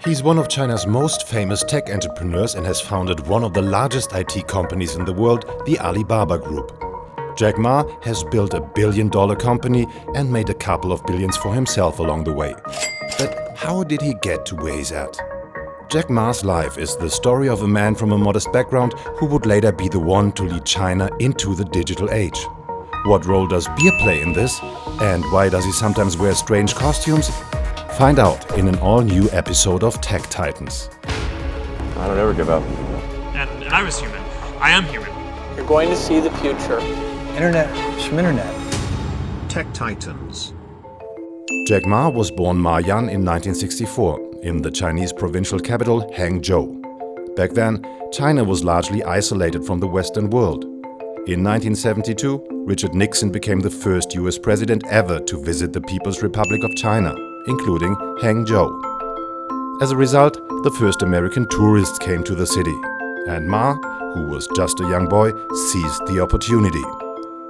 He's one of China's most famous tech entrepreneurs and has founded one of the largest IT companies in the world, the Alibaba Group. Jack Ma has built a billion-dollar company and made a couple of billions for himself along the way. But how did he get to where he's at? Jack Ma's life is the story of a man from a modest background who would later be the one to lead China into the digital age. What role does beer play in this? And why does he sometimes wear strange costumes? Find out in an all-new episode of TechTitans. I don't ever give up. And I was human. I am human. You're going to see the future. Internet, schminternet. TechTitans. Jack Ma was born Ma Yan in 1964 in the Chinese provincial capital Hangzhou. Back then, China was largely isolated from the Western world. In 1972, Richard Nixon became the first US president ever to visit the People's Republic of China, including Hangzhou. As a result, the first American tourists came to the city, and Ma, who was just a young boy, seized the opportunity.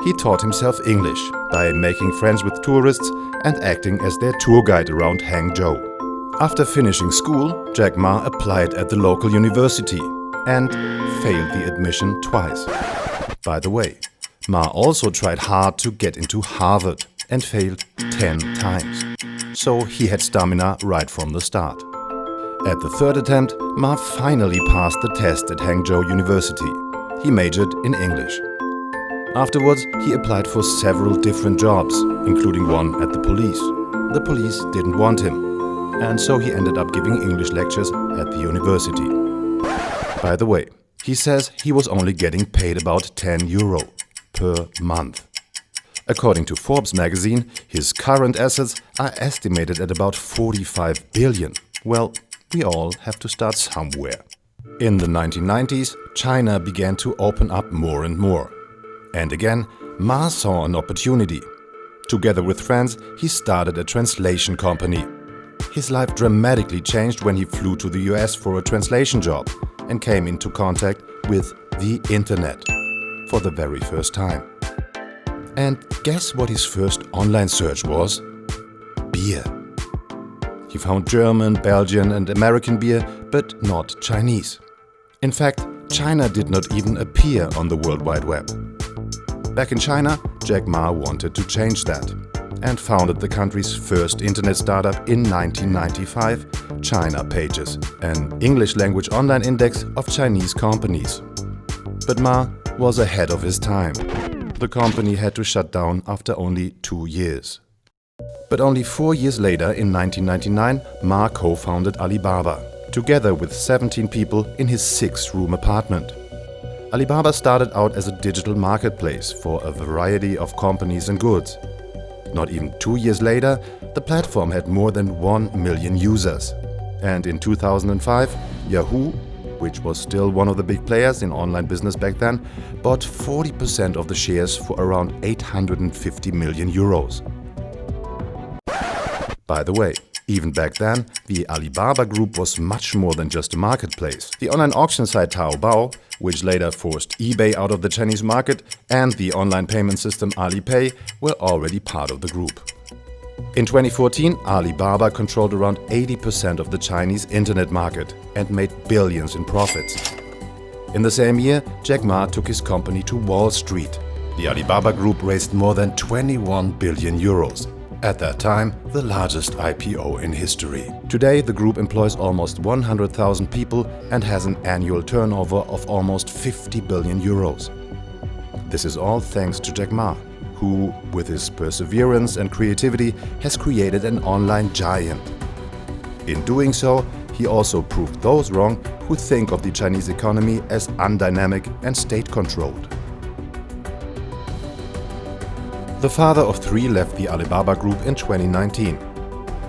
He taught himself English by making friends with tourists and acting as their tour guide around Hangzhou. After finishing school, Jack Ma applied at the local university and failed the admission twice. By the way, Ma also tried hard to get into Harvard and failed 10 times. So he had stamina right from the start. At the third attempt, Ma finally passed the test at Hangzhou University. He majored in English. Afterwards, he applied for several different jobs, including one at the police. The police didn't want him, and so he ended up giving English lectures at the university. By the way, he says he was only getting paid about €10 per month. According to Forbes magazine, his current assets are estimated at about 45 billion. Well, we all have to start somewhere. In the 1990s, China began to open up more and more. And again, Ma saw an opportunity. Together with friends, he started a translation company. His life dramatically changed when he flew to the US for a translation job and came into contact with the internet for the very first time. And guess what his first online search was? Beer. He found German, Belgian and American beer, but not Chinese. In fact, China did not even appear on the World Wide Web. Back in China, Jack Ma wanted to change that and founded the country's first internet startup in 1995, China Pages, an English-language online index of Chinese companies. But Ma was ahead of his time. The company had to shut down after only 2 years. But only 4 years later, in 1999, Ma co-founded Alibaba, together with 17 people in his 6-room apartment. Alibaba started out as a digital marketplace for a variety of companies and goods. Not even 2 years later, the platform had more than 1 million users. And in 2005, Yahoo, which was still one of the big players in online business back then, bought 40% of the shares for around €850 million. By the way, even back then, the Alibaba Group was much more than just a marketplace. The online auction site Taobao, which later forced eBay out of the Chinese market, and the online payment system Alipay were already part of the group. In 2014, Alibaba controlled around 80% of the Chinese internet market and made billions in profits. In the same year, Jack Ma took his company to Wall Street. The Alibaba Group raised more than €21 billion. At that time, the largest IPO in history. Today, the group employs almost 100,000 people and has an annual turnover of almost €50 billion. This is all thanks to Jack Ma, who, with his perseverance and creativity, has created an online giant. In doing so, he also proved those wrong who think of the Chinese economy as undynamic and state-controlled. The father of 3 left the Alibaba Group in 2019.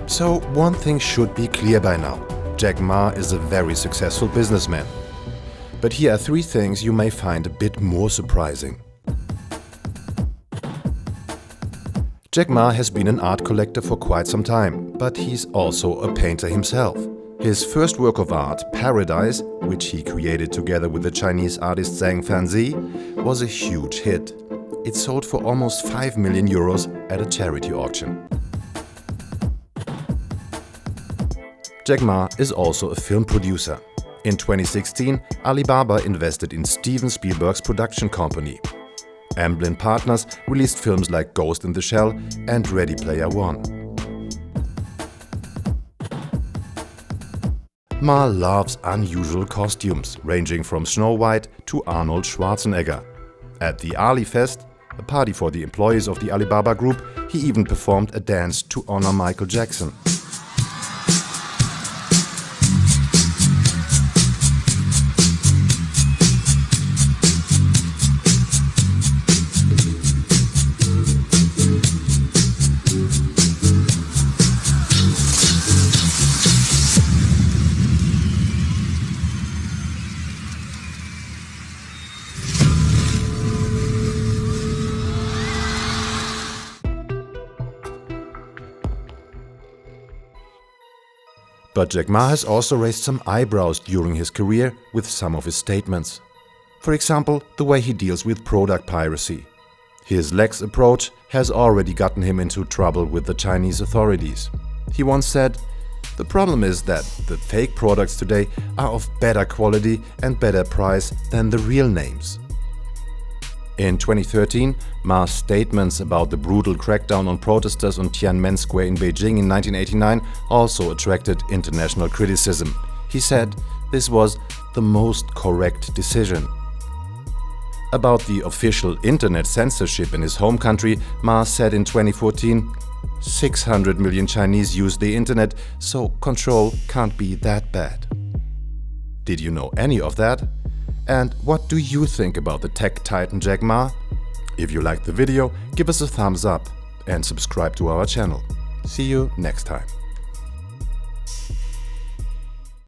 So one thing should be clear by now. Jack Ma is a very successful businessman. But here are 3 things you may find a bit more surprising. Jack Ma has been an art collector for quite some time, but he's also a painter himself. His first work of art, Paradise, which he created together with the Chinese artist Zhang Fanzi, was a huge hit. It sold for almost €5 million at a charity auction. Jack Ma is also a film producer. In 2016, Alibaba invested in Steven Spielberg's production company. Amblin Partners released films like Ghost in the Shell and Ready Player One. Ma loves unusual costumes, ranging from Snow White to Arnold Schwarzenegger. At the Ali Fest, a party for the employees of the Alibaba Group, he even performed a dance to honor Michael Jackson. But Jack Ma has also raised some eyebrows during his career with some of his statements. For example, the way he deals with product piracy. His lax approach has already gotten him into trouble with the Chinese authorities. He once said, "The problem is that the fake products today are of better quality and better price than the real names." In 2013, Ma's statements about the brutal crackdown on protesters on Tiananmen Square in Beijing in 1989 also attracted international criticism. He said this was the most correct decision. About the official internet censorship in his home country, Ma said in 2014, 600 million Chinese use the internet, so control can't be that bad. Did you know any of that? And what do you think about the tech titan Jack Ma? If you liked the video, give us a thumbs up and subscribe to our channel. See you next time.